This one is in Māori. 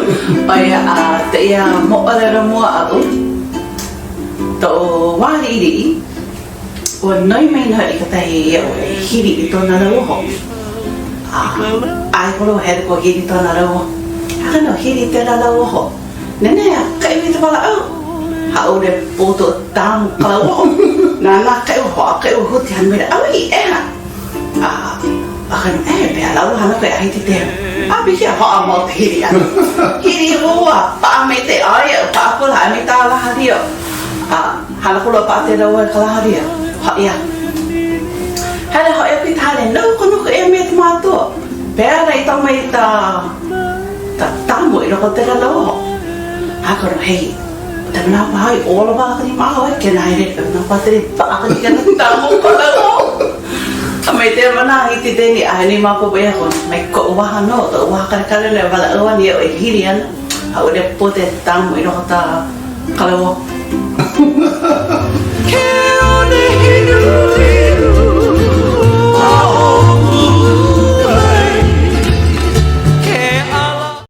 Oia te ia moʻolelo mua au tō wāriiri ua noi mai noa I ka tahi hili I tōna lauoho ai kolo he ko hili tōna lauoho haka no hili tēnā lauoho nenea ka iwi te wala au hau le poto tāmu ka lauoho nā ka iwi hoa ka iwi huti han mera au I eha akan pea lauoha na koe ahiti tēra biki a hoa mo te hiri ana. Hiri rua, paa me te aia, paa kula, a me tā laharia. Hala kula paa te raua ka laharia. Haia. Hale hoia pi tāne, nau konuku e me te mātua. Pea rei tau mai ta tāmu I roko te lauoho. Haka ro hei, te mana pahai, ola wākani maho e, kena haere, mana pātere wākani kena tāmu ko lauoho. Mai te mana I te teni a ni mako be ko mai ko waha no to waha kare le wala o ni o hiri ana a o le pote tamu I no ta kalawo